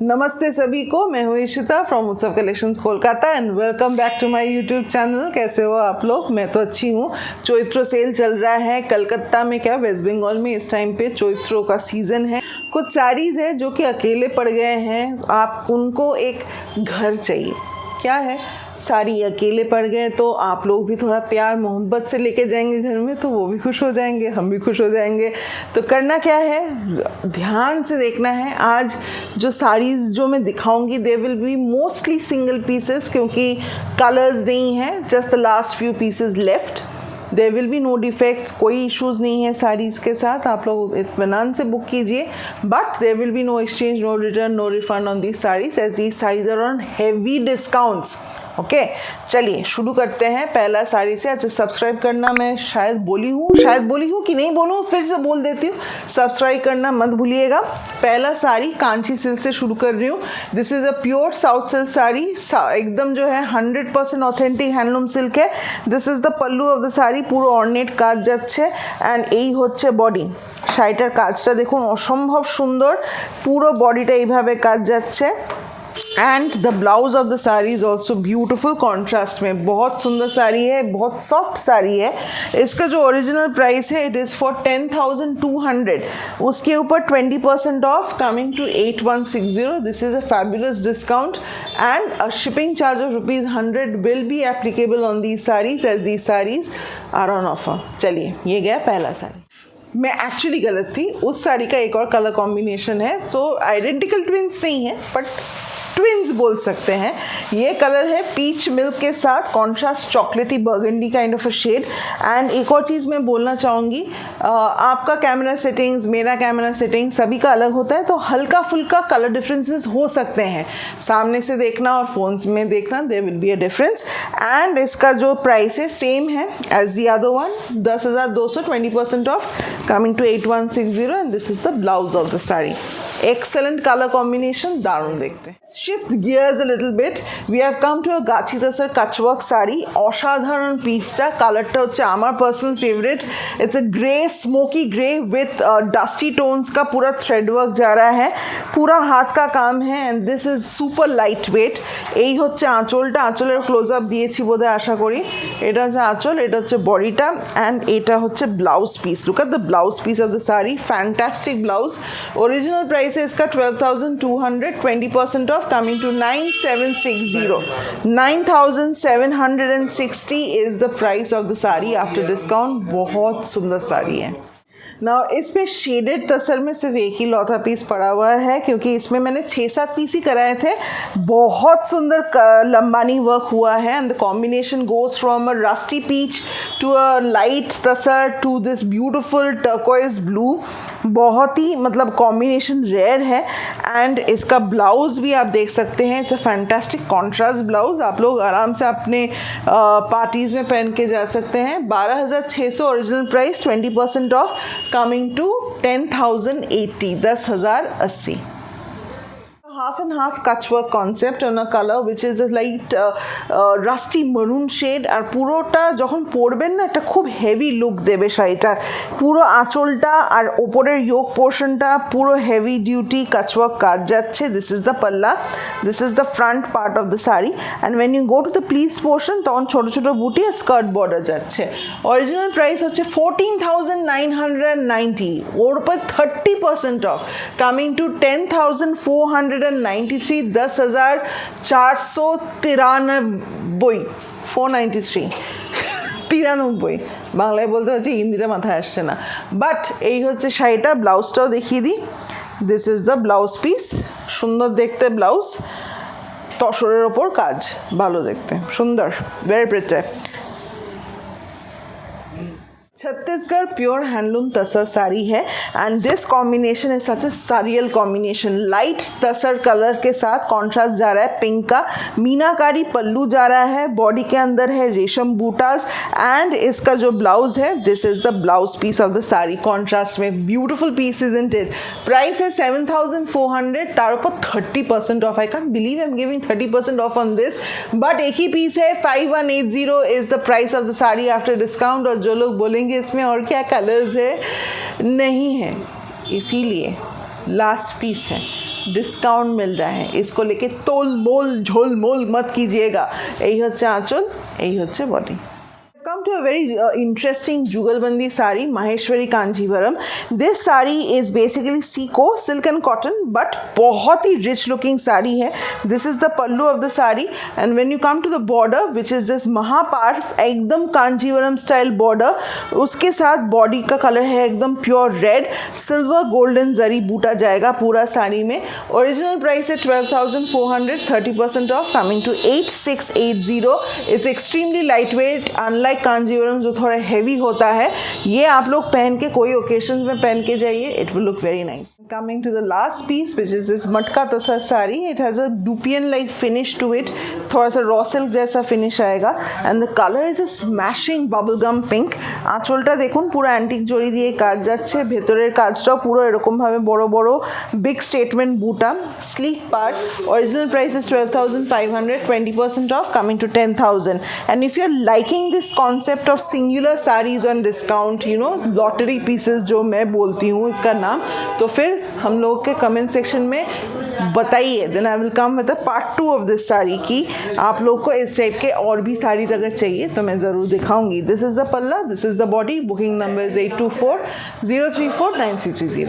नमस्ते सभी को, मैं हूँ Ishita from Utsav collections Kolkata and welcome back to my YouTube channel. कैसे हो आप लोग? मैं तो अच्छी हूँ। चैत्र सेल चल रहा है कलकत्ता में, क्या वेस्ट बंगाल में इस टाइम पे चैत्रों का सीज़न है। कुछ साड़ीज़ है जो कि अकेले पड़ गए हैं, आप उनको एक घर चाहिए। क्या है, साड़ी अकेले पड़ गए तो आप लोग भी थोड़ा प्यार मोहब्बत से लेके जाएंगे घर में, तो वो भी खुश हो जाएंगे, हम भी खुश हो जाएंगे। तो करना क्या है, ध्यान से देखना है। आज जो साड़ीज़ जो मैं दिखाऊंगी they will be mostly single pieces, क्योंकि कलर्स नहीं है, just the last few pieces left. There will be no defects, कोई इश्यूज़ नहीं है साड़ीज़ के साथ, आप लोग इत्मीनान से बुक कीजिए। But there will be no exchange, no return, no refund on these saris, as these saris are on heavy discounts. Okay, चलिए शुरू करते हैं पहला साड़ी से। अच्छा, सब्सक्राइब करना मैं शायद बोली हूँ कि नहीं बोलूँ, फिर से बोल देती हूँ, सब्सक्राइब करना मत भूलिएगा। पहला साड़ी कांची सिल्क से शुरू कर रही हूँ। This is a pure south silk sari, एकदम जो है 100% ऑथेंटिक हैंडलूम सिल्क है। This is the pallu of the sari, পুরো অর্নেট কাজ যাচ্ছে অ্যান্ড এই হচ্ছে বডি। শাড়িটার কাজটা দেখুন, অসম্ভব সুন্দর, পুরো বডিটা এইভাবে কাজ যাচ্ছে। And the blouse of the sari is also beautiful, contrast में बहुत सुंदर साड़ी है, बहुत सॉफ्ट साड़ी है। इसका जो ओरिजिनल प्राइस है इट इज़ फॉर 10,200, उसके ऊपर 20% off coming to 8,160। This is a fabulous discount and a shipping charge of ₹100 will be applicable on these saris as these saris are on offer. चलिए, ये गया पहला साड़ी। मैं एक्चुअली गलत थी, उस साड़ी का एक और कलर कॉम्बिनेशन है, सो आइडेंटिकल ट्विंस नहीं है बट ट्विंस बोल सकते हैं। ये कलर है पीच मिल्क के साथ, contrast chocolatey burgundy kind of a shade. And एक और चीज़ मैं बोलना चाहूँगी, आपका कैमरा सेटिंग्स, मेरा कैमरा सेटिंग सभी का अलग होता है, तो हल्का फुल्का कलर डिफरेंसेस हो सकते हैं। सामने से देखना और फोन्स में देखना, there will be a difference. And इसका जो प्राइस है सेम है as the other one, 10,200, 20% off coming to 8,160। And this is the blouse of the sari. Excellent colour combination, दारुण देखते हैं। Shift gears a little bit, we have come to a gachi tussar कचवर्क साड़ी। असाधारण पिसटा, कलरটা হচ্ছে আমার personal favourite. It's a grey, smoky grey with dusty tones का पूरा थ्रेड वर्क जा रहा है, पूरा हाथ का काम है and this is super light weight. এই হচ্ছে আঁচলটা, আঁচলের ক্লোজ আপ দিয়েছি বোধহয় আশা করি। এটা হচ্ছে আঁচল, এটা হচ্ছে বডিটা অ্যান্ড এটা হচ্ছে blouse piece. Look at the blouse piece of the sari, fantastic blouse. Original price है इसका 12,200, 20% off coming to 9,760। 9,760 is the price of the sari after discount. बहुत सुंदर साड़ी है। ना इसमें शेडेड तसर में सिर्फ एक ही लौथा पीस पड़ा हुआ है, क्योंकि इसमें मैंने 6-7 पीस ही कराए थे। बहुत सुंदर लंबानी वर्क हुआ है and the combination goes from a rusty peach to a light tussar to this beautiful turquoise blue. बहुत ही मतलब कॉम्बिनेशन रेयर है। एंड इसका ब्लाउज़ भी आप देख सकते हैं, it's a fantastic contrast blouse. आप लोग आराम से अपने पार्टीज़ में पहन के जा सकते हैं। 12,600 original price, 20% off coming to 10,080, 10,080। half and half Kutch work concept on a colour which is light rusty maroon shade. আর পুরোটা যখন পরবেন না, একটা খুব হেভি লুক দেবে শাড়িটা। পুরো আঁচলটা আর ওপরের ইয়োক পোর্শনটা পুরো হেভি ডিউটি কাচওয়ার্ক কাজ যাচ্ছে। This is the pallu, this is the front part of the sari and when you go to the pleats portion তখন ছোটো ছোটো বুটি আর স্কার্ট বর্ডার যাচ্ছে। অরিজিনাল প্রাইস হচ্ছে 14,990, ওর উপর 30% অফ কামিং টু 10,493, 10,493, 493 93। বাংলায় বলতে হচ্ছে, হিন্দিটা মাথায় আসছে না। বাট এই হচ্ছে শাড়িটা। ব্লাউজটাও দেখিয়ে দিই। This is the blouse piece, সুন্দর দেখতে ব্লাউজ, তসরের ওপর কাজ, ভালো দেখতে, সুন্দর, very pretty. Chhattisgarh pure handloom tussar sari है and this combination is such a surreal combination. Light tussar colour के साथ कॉन्ट्रास्ट जा रहा है पिंक का, मीनाकारी पल्लू जा रहा है, बॉडी के अंदर है रेशम बूटास एंड इसका जो ब्लाउज है this is the blouse piece of the sari, contrast में beautiful piece isn't it. Price है 7,400, तार ऊपर 30% off. I can't believe I am giving 30% off on this, but एक ही पीस है। 5,180 is the price of the sari after discount. और जो लोग बोलेंगे इसमें और क्या कलर्स है, नहीं है, इसीलिए लास्ट पीस है। डिस्काउंट मिल रहा है। इसको लेके तोल मोल झोल मोल मत कीजिएगा। यही होच्छे आँचल, यही होच्छे body. Come to a very interesting Jugalbandi sari, Maheshwari Kanjivaram. This sari is basically Siko, silk and cotton, but बहुत ही rich looking sari है. This is the pallu of the sari, and when you come to the border, which is this Mahapar, एकदम Kanjivaram style border, उसके साथ body का color है एकदम pure red, silver golden zari बूटा जाएगा पूरा साड़ी में। Original price है 12,400, 30% off, coming to 8680. It's extremely lightweight, unlike Kanjeevaram जो थोड़ा हैवी होता है। ये आप लोग पहन के कोई ओकेशन में पहन के जाइए, it will look very nice. Coming to the last piece which is this matka tussar sari. It has a dupion like finish to it, थोड़ा सा रॉ सिल्क जैसा फिनिश आएगा and the colour is a smashing bubble gum pink. आँचलটা দেখুন পুরো antique জড়ি দিয়ে কাজ যাচ্ছে, ভেতরের কাজটাও পুরো এরকমভাবে বড় বড় বিগ স্টেটমেন্ট বুটা। Slick part, original price is 12,500, 20% off, coming to 10,000. And if you're liking this concept of singular sarees on discount, you know, lottery pieces जो मैं बोलती हूँ इसका नाम, तो फिर हम लोग के कमेंट सेक्शन में बताइए। Then I will come with the part 2 of this sari की आप लोग को इस टाइप के और भी साड़ीज अगर चाहिए तो मैं ज़रूर दिखाऊंगी। दिस इज़ द पल्ला, this is the body. Booking number is 8240349330।